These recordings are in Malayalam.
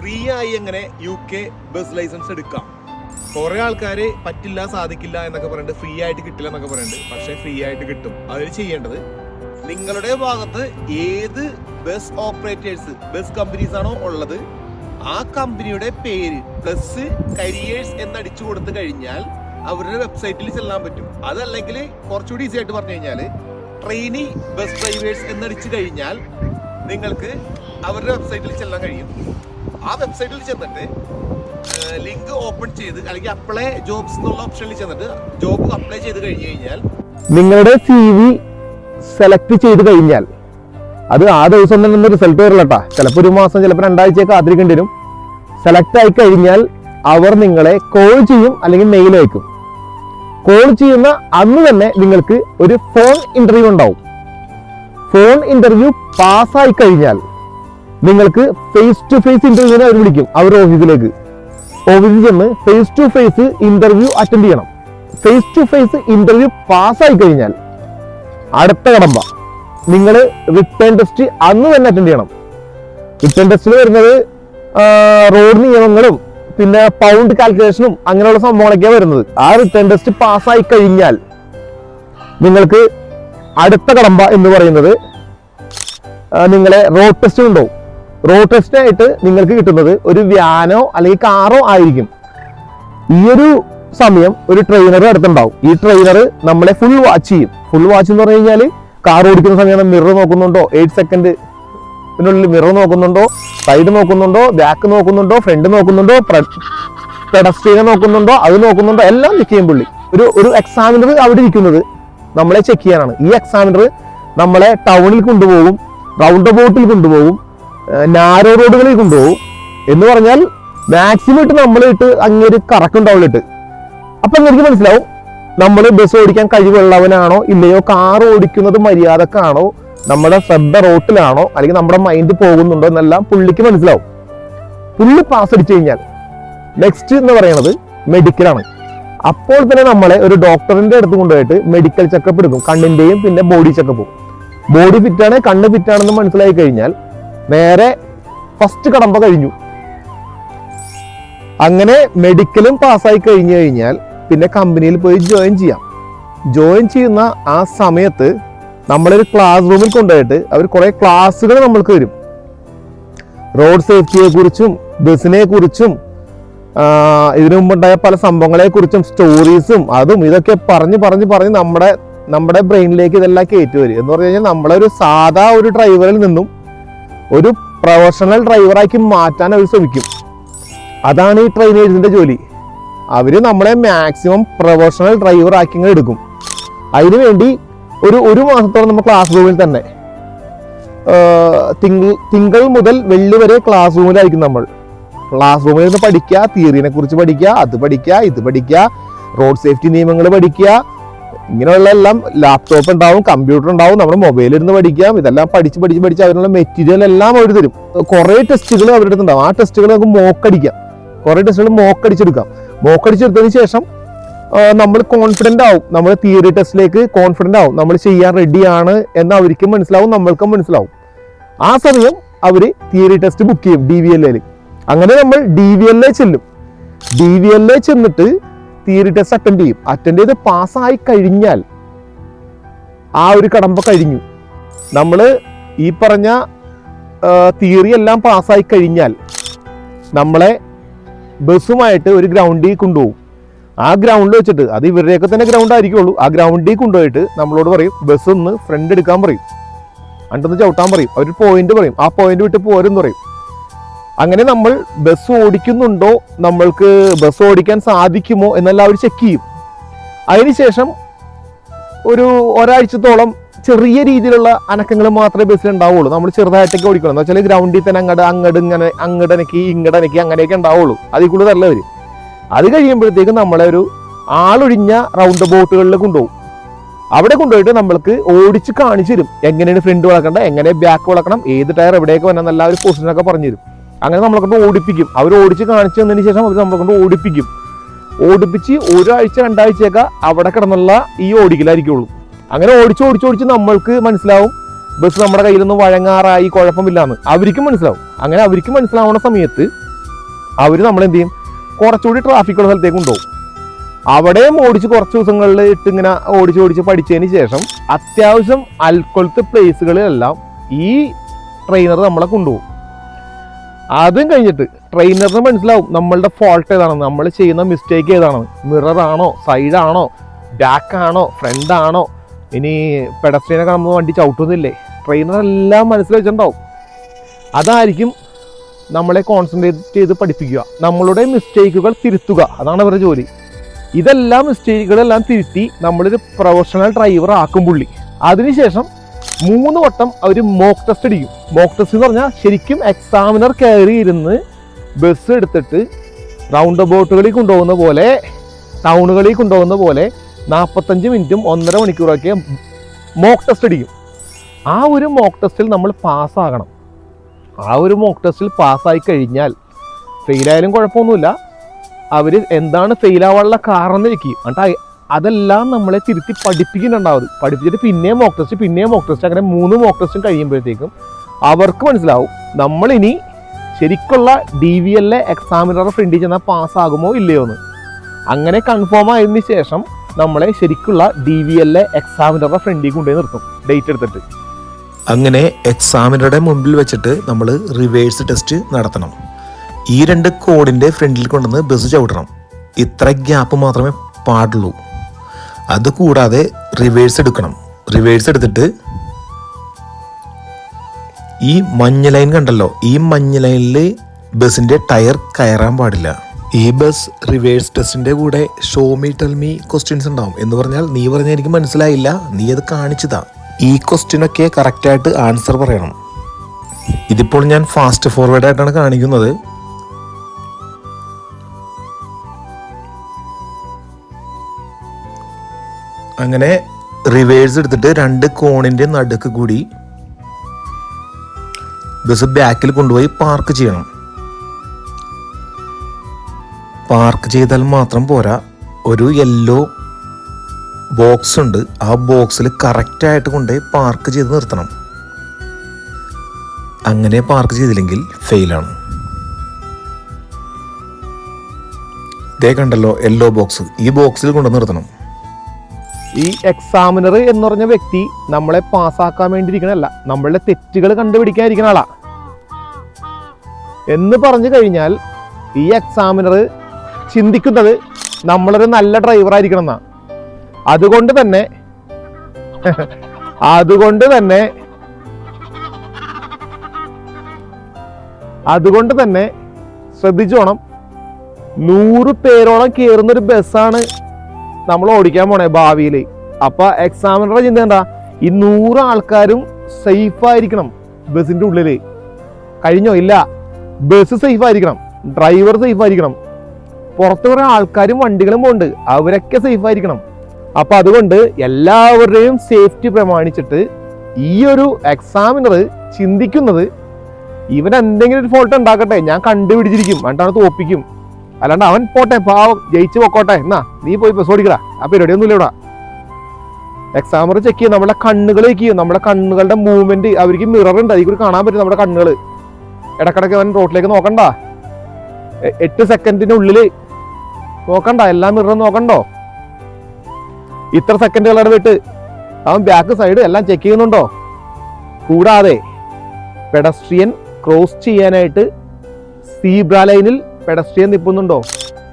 ഫ്രീ ആയി എങ്ങനെ UK ബസ് ലൈസൻസ് എടുക്കാം. കുറെ ആൾക്കാര് പറ്റില്ല, സാധിക്കില്ല എന്നൊക്കെ പറഞ്ഞിട്ട് ഫ്രീ ആയിട്ട് കിട്ടില്ല എന്നൊക്കെ പറയുന്നുണ്ട്. പക്ഷെ ഫ്രീ ആയിട്ട് കിട്ടും. അതിൽ ചെയ്യേണ്ടത് നിങ്ങളുടെ ഭാഗത്ത് ഏത് ബസ് ഓപ്പറേറ്റേഴ്സ്, ബസ് കമ്പനീസ് ആണോ ഉള്ളത് ആ കമ്പനിയുടെ പേര് പ്ലസ് കരിയേഴ്സ് എന്നടിച്ചു കൊടുത്തു കഴിഞ്ഞാൽ അവരുടെ വെബ്സൈറ്റിൽ ചെല്ലാൻ പറ്റും. അതല്ലെങ്കിൽ കുറച്ചുകൂടി ഈസി ആയിട്ട് പറഞ്ഞു കഴിഞ്ഞാൽ ട്രെയിനി ബസ് ഡ്രൈവേഴ്സ് എന്നടിച്ചു കഴിഞ്ഞാൽ നിങ്ങൾക്ക് അവരുടെ വെബ്സൈറ്റിൽ ചെല്ലാൻ കഴിയും. ആ വെബ്സൈറ്റിൽ ചെന്നിട്ട് ലിങ്ക് ഓപ്പൺ ചെയ്ത് അല്ലെങ്കിൽ അപ്ലൈ ജോബ്സ് എന്നുള്ള ഓപ്ഷനിൽ ചെന്നിട്ട് ജോബ് അപ്ലൈ ചെയ്ത് കഴിഞ്ഞു കഴിഞ്ഞാൽ നിങ്ങളുടെ CV സെലക്ട് ചെയ്ത് കഴിഞ്ഞാൽ അത് ആ ദിവസം തന്നെ റിസൾട്ട് വരില്ലട്ടാ. ചിലപ്പോൾ ഒരു മാസം, ചിലപ്പോൾ 2 ആഴ്ചയൊക്കെ കാത്തിരിക്കേണ്ടി വരും. സെലക്ട് ആയി കഴിഞ്ഞാൽ അവർ നിങ്ങളെ കോൾ ചെയ്യും അല്ലെങ്കിൽ മെയിൽ അയക്കും. കോൾ ചെയ്യുന്ന അന്ന് തന്നെ നിങ്ങൾക്ക് ഒരു ഫോൺ ഇന്റർവ്യൂ ഉണ്ടാവും. ഫോൺ ഇന്റർവ്യൂ പാസ്സായി കഴിഞ്ഞാൽ നിങ്ങൾക്ക് ഫേസ് ടു ഫേസ് ഇന്റർവ്യൂവിനെ അവർ വിളിക്കും. അവരുടെ ഓഫീസിൽ ചെന്ന് face to face interview attend ചെയ്യണം. ഫേസ് ടു ഫേസ് ഇന്റർവ്യൂ പാസ്സായി കഴിഞ്ഞാൽ അടുത്ത കടമ്പ നിങ്ങൾ റിട്ടേൺ ടെസ്റ്റ് അന്ന് തന്നെ അറ്റൻഡ് ചെയ്യണം. റിട്ടേൺ ടെസ്റ്റിൽ വരുന്നത് റോഡ് നിയമങ്ങളും പിന്നെ പൗണ്ട് കാൽക്കുലേഷനും അങ്ങനെയുള്ള സംഭവങ്ങളൊക്കെയാണ് വരുന്നത്. ആ റിട്ടേൺ ടെസ്റ്റ് പാസ്സായി കഴിഞ്ഞാൽ നിങ്ങൾക്ക് അടുത്ത കടമ്പ എന്ന് പറയുന്നത് നിങ്ങളെ റോഡ് ടെസ്റ്റ് ഉണ്ടാവും. റോഡ് ടെസ്റ്റായിട്ട് നിങ്ങൾക്ക് കിട്ടുന്നത് ഒരു വ്യാനോ അല്ലെങ്കിൽ കാറോ ആയിരിക്കും. ഈ ഒരു സമയം ഒരു ട്രെയിനർ അടുത്തുണ്ടാവും. ഈ ട്രെയിനർ നമ്മളെ ഫുൾ വാച്ച് ചെയ്യും. ഫുൾ വാച്ച് എന്ന് പറഞ്ഞു കഴിഞ്ഞാൽ കാർ ഓടിക്കുന്ന സമയത്ത് മിറർ നോക്കുന്നുണ്ടോ, 8 സെക്കൻഡിനുള്ളിൽ മിറർ നോക്കുന്നുണ്ടോ, സൈഡ് നോക്കുന്നുണ്ടോ, ബാക്ക് നോക്കുന്നുണ്ടോ, ഫ്രണ്ട് നോക്കുന്നുണ്ടോ, പെഡസ്ട്രീനെ നോക്കുന്നുണ്ടോ, അത് നോക്കുന്നുണ്ടോ, എല്ലാം ചെക്ക് ചെയ്യും പുള്ളി. ഒരു എക്സാമിനർ അവിടെ ഇരിക്കുന്നത് നമ്മളെ ചെക്ക് ചെയ്യാനാണ്. ഈ എക്സാമിനർ നമ്മളെ ടൗണിൽ കൊണ്ടുപോകും, റൗണ്ട് അബൌട്ടിൽ കൊണ്ടുപോകും, നാരോ റോഡുകളിൽ കൊണ്ടുപോകും. എന്ന് പറഞ്ഞാൽ മാക്സിമം ഇട്ട് നമ്മളിട്ട് അങ്ങേര് കറക്കുണ്ടാവുള്ളിട്ട്. അപ്പൊ എനിക്ക് മനസ്സിലാവും നമ്മൾ ബസ് ഓടിക്കാൻ കഴിവുള്ളവനാണോ ഇല്ലയോ, കാർ ഓടിക്കുന്നത് മര്യാദക്കാണോ, നമ്മുടെ ശ്രദ്ധ റോട്ടിലാണോ, അല്ലെങ്കിൽ നമ്മുടെ മൈൻഡ് പോകുന്നുണ്ടോ എന്നെല്ലാം പുള്ളിക്ക് മനസ്സിലാവും. പുള്ളി പാസ് അടിച്ചു കഴിഞ്ഞാൽ നെക്സ്റ്റ് എന്ന് പറയുന്നത് മെഡിക്കലാണ്. അപ്പോൾ തന്നെ നമ്മളെ ഒരു ഡോക്ടറിന്റെ അടുത്ത് കൊണ്ടുപോയിട്ട് മെഡിക്കൽ ചെക്കപ്പ് എടുക്കും. കണ്ണിന്റെയും പിന്നെ ബോഡി ചെക്കപ്പും. ബോഡി ഫിറ്റാണ്, കണ്ണ് ഫിറ്റാണെന്ന് മനസ്സിലായി കഴിഞ്ഞാൽ നേരെ ഫസ്റ്റ് കടമ്പ കഴിഞ്ഞു. അങ്ങനെ മെഡിക്കലും പാസ്സായി കഴിഞ്ഞു കഴിഞ്ഞാൽ പിന്നെ കമ്പനിയിൽ പോയി ജോയിൻ ചെയ്യാം. ജോയിൻ ചെയ്യുന്ന ആ സമയത്ത് നമ്മളൊരു ക്ലാസ് റൂമിൽ കൊണ്ടുപോയിട്ട് അവർ കുറെ ക്ലാസ്സുകൾ നമ്മൾക്ക് തരും. റോഡ് സേഫ്റ്റിയെ കുറിച്ചും ബസ്സിനെ കുറിച്ചും ഇതിനു മുമ്പുണ്ടായ പല സംഭവങ്ങളെ കുറിച്ചും സ്റ്റോറീസും അതും ഇതൊക്കെ പറഞ്ഞ് നമ്മുടെ ബ്രെയിനിലേക്ക് ഇതെല്ലാം കയറ്റി വരും. എന്ന് പറഞ്ഞു കഴിഞ്ഞാൽ നമ്മളൊരു സാധാ ഒരു ഡ്രൈവറിൽ നിന്നും ഒരു പ്രൊഫഷണൽ ഡ്രൈവറാക്കി മാറ്റാൻ അവർ ശ്രമിക്കും. അതാണ് ഈ ട്രെയിനേഴ്സിന്റെ ജോലി. അവര് നമ്മളെ മാക്സിമം പ്രൊഫഷണൽ ഡ്രൈവർ ആക്കി എടുക്കും. അതിനുവേണ്ടി ഒരു മാസത്തോളം നമ്മൾ ക്ലാസ് റൂമിൽ തന്നെ തിങ്കൾ മുതൽ വെള്ളി വരെ ക്ലാസ് റൂമിലായിരിക്കും. നമ്മൾ ക്ലാസ് റൂമിൽ നിന്ന് പഠിക്കുക, തിയറിനെ കുറിച്ച് പഠിക്കുക, അത് പഠിക്കുക, ഇത് പഠിക്കുക, റോഡ് സേഫ്റ്റി നിയമങ്ങൾ പഠിക്കുക, ഇങ്ങനെയുള്ള എല്ലാം. ലാപ്ടോപ്പ് ഉണ്ടാവും, കമ്പ്യൂട്ടർ ഉണ്ടാവും, നമ്മുടെ മൊബൈലിൽ ഇരുന്ന് പഠിക്കാം. ഇതെല്ലാം പഠിച്ച് അതിനുള്ള മെറ്റീരിയൽ എല്ലാം അവർ തരും. കുറെ ടെസ്റ്റുകൾ അവരുടെ അടുത്തുണ്ടാവും. ആ ടെസ്റ്റുകൾ നമുക്ക് മോക്കടിക്കാം. കുറെ ടെസ്റ്റുകൾ മോക്കടിച്ചെടുക്കാം. മോക്കടിച്ചെടുത്തതിന് ശേഷം നമ്മൾ കോൺഫിഡന്റ് ആവും. നമ്മൾ തിയറി ടെസ്റ്റിലേക്ക് കോൺഫിഡന്റ് ആവും. നമ്മൾ ചെയ്യാൻ റെഡിയാണ് എന്ന് അവർക്കും മനസ്സിലാവും, നമ്മൾക്കും മനസ്സിലാവും. ആ സമയം അവര് തിയറി ടെസ്റ്റ് ബുക്ക് ചെയ്യും DVLA. അങ്ങനെ നമ്മൾ DVLA ചെല്ലും. DVLA ചെന്നിട്ട് തിയറി ടെസ്റ്റ് അറ്റൻഡ് ചെയ്യും. അറ്റൻഡ് ചെയ്ത് പാസ്സായി കഴിഞ്ഞാൽ ആ ഒരു കടമ്പ കഴിഞ്ഞു. നമ്മൾ ഈ പറഞ്ഞ തിയറി എല്ലാം പാസ്സായി കഴിഞ്ഞാൽ നമ്മളെ ബസ്സുമായിട്ട് ഒരു ഗ്രൗണ്ടിൽ കൊണ്ടുപോകും. ആ ഗ്രൗണ്ടിൽ വെച്ചിട്ട്, അത് ഇവരുടെയൊക്കെ തന്നെ ഗ്രൗണ്ട് ആയിരിക്കുള്ളൂ, ആ ഗ്രൗണ്ടിൽ കൊണ്ടുപോയിട്ട് നമ്മളോട് പറയും ബസ് ഒന്ന് ഫ്രണ്ട് എടുക്കാൻ പറയും, അണ്ടൊന്ന് ചവിട്ടാൻ പറയും. അവർ പോയിന്റ് പറയും, ആ പോയിന്റ് വിട്ട് പോരെന്ന് പറയും. അങ്ങനെ നമ്മൾ ബസ് ഓടിക്കുന്നുണ്ടോ, നമ്മൾക്ക് ബസ് ഓടിക്കാൻ സാധിക്കുമോ എന്നെല്ലാം അവർ ചെക്ക് ചെയ്യും. അതിനുശേഷം ഒരാഴ്ചത്തോളം ചെറിയ രീതിയിലുള്ള അനക്കങ്ങൾ മാത്രമേ ബസ്സിൽ ഉണ്ടാവുള്ളൂ. നമ്മൾ ചെറുതായിട്ടൊക്കെ ഓടിക്കണം. എന്ന് വെച്ചാൽ ഗ്രൗണ്ടിൽ തന്നെ അങ്ങടനക്കി ഇങ്ങടനക്കി അങ്ങനെയൊക്കെ ഉണ്ടാവുള്ളൂ. അതിൽ കൂടുതലല്ല അവർ. അത് കഴിയുമ്പോഴത്തേക്കും നമ്മളെ ഒരു ആളൊഴിഞ്ഞ റൗണ്ട് ബോട്ടുകളിൽ കൊണ്ടുപോകും. അവിടെ കൊണ്ടുപോയിട്ട് നമ്മൾക്ക് ഓടിച്ച് കാണിച്ചു തരും എങ്ങനെയാണ് ഫ്രണ്ട് വളക്കണം, എങ്ങനെ ബാക്ക് വളക്കണം, ഏത് ടയർ എവിടെയൊക്കെ വരണം എന്നല്ല ഒരു പൊസിഷനൊക്കെ പറഞ്ഞു തരും. അങ്ങനെ നമ്മളെ കൊണ്ട് ഓടിപ്പിക്കും. അവർ ഓടിച്ച് കാണിച്ചു തന്നതിന് ശേഷം അവർ നമ്മളെ കൊണ്ട് ഓടിപ്പിച്ച് 1 ആഴ്ച 2 ആഴ്ചയൊക്കെ അവിടെ കിടന്നുള്ള ഈ ഓടിക്കലായിരിക്കുള്ളൂ. അങ്ങനെ ഓടിച്ച് നമ്മൾക്ക് മനസ്സിലാവും ബസ് നമ്മുടെ കയ്യിൽ നിന്ന് വഴങ്ങാറായി, കുഴപ്പമില്ലാന്ന് അവർക്കും മനസ്സിലാവും. അങ്ങനെ അവർക്ക് മനസ്സിലാവുന്ന സമയത്ത് അവർ നമ്മളെന്ത് ചെയ്യും, കുറച്ചുകൂടി ട്രാഫിക്കുള്ള സ്ഥലത്തേക്ക് കൊണ്ടുപോകും. അവിടെയും ഓടിച്ച് കുറച്ച് ദിവസങ്ങളിൽ ഇട്ട് ഇങ്ങനെ ഓടിച്ച് പഠിച്ചതിന് ശേഷം അത്യാവശ്യം അൽക്കൊലത്തെ പ്ലേസുകളിലെല്ലാം ഈ ട്രെയിനർ നമ്മളെ കൊണ്ടുപോകും. അതും കഴിഞ്ഞിട്ട് ട്രെയിനറിന് മനസ്സിലാവും നമ്മളുടെ ഫോൾട്ട് ഏതാണ്, നമ്മൾ ചെയ്യുന്ന മിസ്റ്റേക്ക് ഏതാണ്, മിററാണോ, സൈഡാണോ, ബാക്കാണോ, ഫ്രണ്ടാണോ, ഇനി പെഡസ്ട്രിയനെ കാണുമ്പോൾ വണ്ടി ചവിട്ടുന്നില്ലേ, ട്രെയിനർ എല്ലാം മനസ്സിലായിട്ടുണ്ടാവും. അതായിരിക്കും നമ്മളെ കോൺസെൻട്രേറ്റ് ചെയ്ത് പഠിപ്പിക്കുക, നമ്മളുടെ മിസ്റ്റേക്കുകൾ തിരുത്തുക, അതാണ് അവരുടെ ജോലി. ഇതെല്ലാം മിസ്റ്റേക്കുകളെല്ലാം തിരുത്തി നമ്മളൊരു പ്രൊഫഷണൽ ഡ്രൈവർ ആക്കും പുള്ളി. അതിനുശേഷം 3 വട്ടം അവർ മോക്ക് ടെസ്റ്റ് അടിക്കും. മോക്ക് ടെസ്റ്റ് എന്ന് പറഞ്ഞാൽ ശരിക്കും എക്സാമിനർ കയറി ഇരുന്ന് ബസ് എടുത്തിട്ട് റൗണ്ട് അബൌട്ടുകളിൽ കൊണ്ടുപോകുന്ന പോലെ, ടൗണുകളിൽ കൊണ്ടുപോകുന്ന പോലെ 45 മിനിറ്റും 1.5 മണിക്കൂറൊക്കെ മോക്ക് ടെസ്റ്റ് അടിക്കും. ആ ഒരു മോക്ക് ടെസ്റ്റിൽ നമ്മൾ പാസ്സാകണം. ആ ഒരു മോക്ക് ടെസ്റ്റിൽ പാസ്സായി കഴിഞ്ഞാൽ ഫെയിലായാലും കുഴപ്പമൊന്നുമില്ല, അവർ എന്താണ് ഫെയിലാവാനുള്ള കാരണം എന്ന് വെക്കും. എന്നിട്ട് അതെല്ലാം നമ്മളെ തിരുത്തി പഠിപ്പിക്കുന്നുണ്ടാവും. പഠിപ്പിച്ചിട്ട് പിന്നെയും മോക്ക് ടെസ്റ്റ്, അങ്ങനെ 3 മോക്ക് ടെസ്റ്റും കഴിയുമ്പോഴത്തേക്കും അവർക്ക് മനസ്സിലാവും നമ്മളിനി ശരിക്കുള്ള DVLA എക്സാമിനറുടെ ഫ്രണ്ടിൽ ചെന്നാൽ പാസ്സാകുമോ ഇല്ലയോ എന്ന്. അങ്ങനെ കൺഫേം ആയതിനു ശേഷം നമ്മളെ ശരിക്കുള്ള DVLA എക്സാമിനറുടെ ഫ്രണ്ടിൽ കൊണ്ടുപോയി നിർത്തും ഡേറ്റ് എടുത്തിട്ട്. അങ്ങനെ എക്സാമിനറുടെ മുമ്പിൽ വെച്ചിട്ട് നമ്മൾ റിവേഴ്സ് ടെസ്റ്റ് നടത്തണം. ഈ 2 കോഡിൻ്റെ ഫ്രണ്ടിൽ കൊണ്ടുവന്ന് ബസ് ചവിട്ടണം. ഇത്ര ഗ്യാപ്പ് മാത്രമേ പാടുള്ളൂ. അതുകൂടാതെ റിവേഴ്സ് എടുക്കണം. റിവേഴ്സ് എടുത്തിട്ട് ഈ മഞ്ഞ ലൈൻ കണ്ടല്ലോ, ഈ മഞ്ഞ ലൈനിൽ ബസ്സിൻ്റെ ടയർ കയറാൻ പാടില്ല. ഈ ബസ് റിവേഴ്സ് ടെസ്റ്റിൻ്റെ കൂടെ show me tell me questions ഉണ്ടാവും. എന്ന് പറഞ്ഞാൽ നീ പറഞ്ഞാൽ എനിക്ക് മനസ്സിലായില്ല, നീ അത് കാണിച്ചതാ. ഈ ക്വസ്റ്റ്യനൊക്കെ കറക്റ്റായിട്ട് ആൻസർ പറയണം. ഇതിപ്പോൾ ഞാൻ ഫാസ്റ്റ് ഫോർവേഡ് ആയിട്ടാണ് കാണിക്കുന്നത്. അങ്ങനെ റിവേഴ്സ് എടുത്തിട്ട് 2 കോണിൻ്റെ നടുക്ക് കൂടി ബസ് ബാക്കിൽ കൊണ്ടുപോയി പാർക്ക് ചെയ്യണം. പാർക്ക് ചെയ്താൽ മാത്രം പോരാ, ഒരു യെല്ലോ ബോക്സ് ഉണ്ട്, ആ ബോക്സിൽ കറക്റ്റായിട്ട് കൊണ്ടുപോയി പാർക്ക് ചെയ്ത് നിർത്തണം. അങ്ങനെ പാർക്ക് ചെയ്തില്ലെങ്കിൽ ഫെയിലാണ്. ഇതേ കണ്ടല്ലോ യെല്ലോ ബോക്സ്, ഈ ബോക്സിൽ കൊണ്ടുവന്ന് നിർത്തണം. ഈ എക്സാമിനർ എന്ന് പറഞ്ഞ വ്യക്തി നമ്മളെ പാസ്സാക്കാൻ വേണ്ടിയിരിക്കണല്ല, നമ്മളുടെ തെറ്റുകൾ കണ്ടുപിടിക്കാതിരിക്കുന്ന ആളാ. എന്ന് പറഞ്ഞു കഴിഞ്ഞാൽ ഈ എക്സാമിനർ ചിന്തിക്കുന്നത് നമ്മളൊരു നല്ല ഡ്രൈവർ ആയിരിക്കണം എന്നാ. അതുകൊണ്ട് തന്നെ ശ്രദ്ധിച്ചോണം. 100 പേരോളം കയറുന്നൊരു ബസ്സാണ് നമ്മൾ ഓടിക്കാൻ പോണേ ഭാവിയിൽ. അപ്പൊ എക്സാമിനറുടെ ചിന്ത എന്താ, ഈ 100 ആൾക്കാരും സേഫ് ആയിരിക്കണം ബസ്സിന്റെ ഉള്ളില്. കഴിഞ്ഞോ? ഇല്ല. ബസ് സേഫ് ആയിരിക്കണം, ഡ്രൈവർ സേഫ് ആയിരിക്കണം, പുറത്ത് കുറെ ആൾക്കാരും വണ്ടികളും പോകുന്നുണ്ട്, അവരൊക്കെ സേഫ് ആയിരിക്കണം. അപ്പൊ അതുകൊണ്ട് എല്ലാവരുടെയും സേഫ്റ്റി പ്രമാണിച്ചിട്ട് ഈ ഒരു എക്സാമിനർ ചിന്തിക്കുന്നത് ഇവൻ എന്തെങ്കിലും ഒരു ഫോൾട്ട് ഉണ്ടാക്കട്ടെ, ഞാൻ കണ്ടുപിടിച്ചിരിക്കും, എന്നിട്ടാണ് തോപ്പിക്കും. അല്ലാണ്ട് അവൻ പോട്ടെ, പാവം, ജയിച്ചു പൊക്കോട്ടെ, എന്നാ നീ പോയി ബസ് ഓടിക്കടാ, ആ പരിപാടിയൊന്നുമില്ല ഇവിടെ. എക്സാമിനർ ചെക്ക് ചെയ്യും, നമ്മുടെ കണ്ണുകൾ ചെക്ക് ചെയ്യും, നമ്മുടെ കണ്ണുകളുടെ മൂവ്മെന്റ്. അവർക്ക് മിറർ ഉണ്ട്, അതിൽ കൂടി കാണാൻ പറ്റും നമ്മുടെ കണ്ണുകൾ. ഇടക്കിടക്ക് അവൻ റോഡിലേക്ക് നോക്കണ്ട, 8 സെക്കൻഡിനുള്ളിൽ നോക്കണ്ട, എല്ലാ മിററും നോക്കണ്ടോ, ഇത്ര സെക്കൻഡുകളുടെ വിട്ട് അവൻ ബാക്ക് സൈഡ് എല്ലാം ചെക്ക് ചെയ്യുന്നുണ്ടോ. കൂടാതെ പെഡസ്ട്രിയൻ ക്രോസ് ചെയ്യാനായിട്ട് സീബ്ര ലൈനിൽ പെഡസ്ട്രിയൻ നിൽക്കുന്നുണ്ടോ,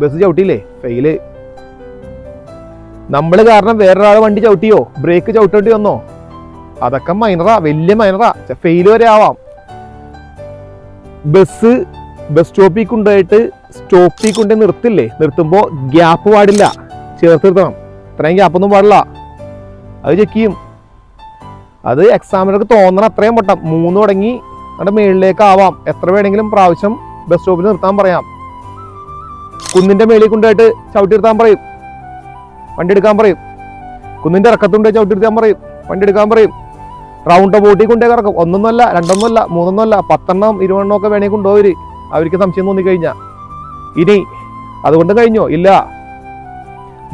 ബസ് ചവിട്ടിയില്ലേ, ഫെയില്. നമ്മൾ കാരണം വേറൊരാൾ വണ്ടി ചവിട്ടിയോ, ബ്രേക്ക് ചവിട്ടേണ്ടി വന്നോ, അതൊക്കെ മൈനറാ, വലിയ മൈനറാ, ഫെയില് വരെ ആവാം. ബസ് സ്റ്റോപ്പിൽ കൊണ്ടുപോയിട്ട് സ്റ്റോപ്പിൽ കൊണ്ടുപോയി നിർത്തില്ലേ, നിർത്തുമ്പോൾ ഗ്യാപ്പ് പാടില്ല, ചേർത്ത് നിർത്തണം. ഇത്രയും ഗ്യാപ്പൊന്നും പാടില്ല, അത് ചെക്ക് ചെയ്യും. അത് എക്സാമിനർക്ക് തോന്നണം അത്രയും വട്ടം, 3 തുടങ്ങി അവിടെ മേളിലേക്ക് ആവാം, എത്ര വേണമെങ്കിലും പ്രാവശ്യം ബസ് സ്റ്റോപ്പിൽ നിർത്താൻ പറയാം. കുന്നിന്റെ മേളിൽ കൊണ്ടുപോയിട്ട് ചവിട്ടി നിർത്താൻ പറയും, വണ്ടി എടുക്കാൻ പറയും. കുന്നിന്റെ ഇറക്കത്തുകൊണ്ടുപോയി ചവിട്ടി നിർത്താൻ പറയും, വണ്ടി എടുക്കാൻ പറയും. റൗണ്ട് ബോട്ടിൽ കൊണ്ടുപോയി ഇറക്കും, 1 2 3 10 20 ഒക്കെ വേണമെങ്കിൽ കൊണ്ടുപോയി, അവർക്ക് സംശയം തോന്നിക്കഴിഞ്ഞാൽ. ഇനി അതുകൊണ്ട് കഴിഞ്ഞോ? ഇല്ല.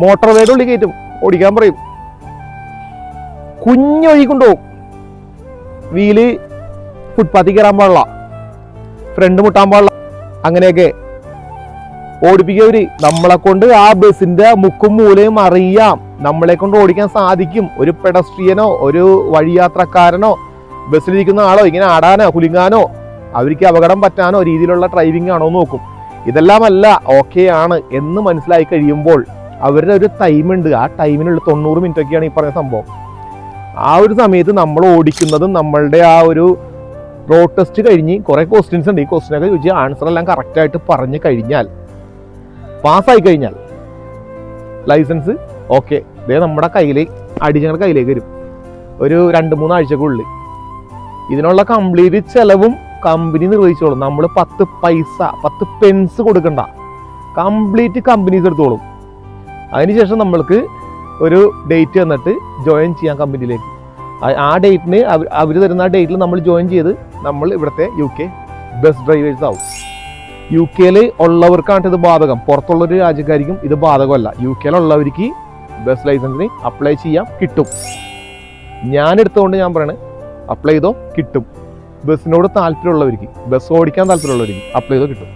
മോട്ടോർ വേയുടെ ഉള്ളിൽ കയറ്റും, ഓടിക്കാൻ പറയും. കുഞ്ഞൊഴി കൊണ്ടുപോകും, വീല് ഫുട്പാത്തിൽ കയറാൻ പാടില്ല, ഫ്രണ്ട് മുട്ടാൻ പാടില്ല, അങ്ങനെയൊക്കെ. ഓടിപ്പിക്കവര്. നമ്മളെ കൊണ്ട് ആ ബസ്സിന്റെ മുക്കും മൂലയും അറിയാം, നമ്മളെ കൊണ്ട് ഓടിക്കാൻ സാധിക്കും. ഒരു പെഡസ്ട്രിയനോ ഒരു വഴിയാത്രക്കാരനോ ബസ്സിലിരിക്കുന്ന ആളോ ഇങ്ങനെ ആടാനോ കുലുങ്ങാനോ അവർക്ക് അപകടം പറ്റാനോ രീതിയിലുള്ള ഡ്രൈവിംഗ് ആണോ നോക്കും. ഇതെല്ലാം അല്ല, ഓക്കെ ആണ് എന്ന് മനസ്സിലായി കഴിയുമ്പോൾ അവരുടെ ഒരു ടൈമുണ്ട്. ആ ടൈമിനുള്ള 90 മിനിറ്റ് ഒക്കെയാണ് ഈ പറഞ്ഞ സംഭവം. ആ ഒരു സമയത്ത് നമ്മൾ ഓടിക്കുന്നതും നമ്മളുടെ ആ ഒരു റോഡ് ടെസ്റ്റ് കഴിഞ്ഞ് കുറേ ക്വസ്റ്റ്യൻസ് ഉണ്ട്. ഈ ക്വസ്റ്റ്യനൊക്കെ ചോദിച്ച് ആൻസർ എല്ലാം കറക്റ്റായിട്ട് പറഞ്ഞു കഴിഞ്ഞാൽ, പാസ്സായി കഴിഞ്ഞാൽ ലൈസൻസ് ഓക്കെ ഇതേ നമ്മുടെ ഞങ്ങളുടെ കയ്യിലേക്ക് വരും ഒരു 2-3 ആഴ്ചക്കുള്ളിൽ. ഇതിനുള്ള കംപ്ലീറ്റ് ചെലവും കമ്പനി നിർവഹിച്ചോളും. നമ്മൾ 10 പൈസ 10 പെൻസ് കൊടുക്കണ്ട, കംപ്ലീറ്റ് കമ്പനീസ് എടുത്തോളും. അതിനുശേഷം നമ്മൾക്ക് ഒരു ഡേറ്റ് തന്നിട്ട് ജോയിൻ ചെയ്യാം കമ്പനിയിലേക്ക്. ആ ഡേറ്റിന് അവർ തരുന്ന ആ ഡേറ്റിൽ നമ്മൾ ജോയിൻ ചെയ്ത് നമ്മൾ ഇവിടുത്തെ UK ബസ് ഡ്രൈവേഴ്സ് ആവും. UK ഉള്ളവർക്കാണ് ഇത് ബാധകം, പുറത്തുള്ളൊരു രാജ്യക്കാർക്കും ഇത് ബാധകമല്ല. UK ഉള്ളവർക്ക് ബസ് ലൈസൻസിന് അപ്ലൈ ചെയ്യാം, കിട്ടും. ഞാൻ എടുത്തുകൊണ്ട് ഞാൻ പറയണേ അപ്ലൈ ചെയ്തോ കിട്ടും. ബസ്സിനോട് താല്പര്യമുള്ളവർക്ക്, ബസ് ഓടിക്കാൻ താല്പര്യമുള്ളവർക്ക് അപ്ലൈ ചെയ്തോ കിട്ടും.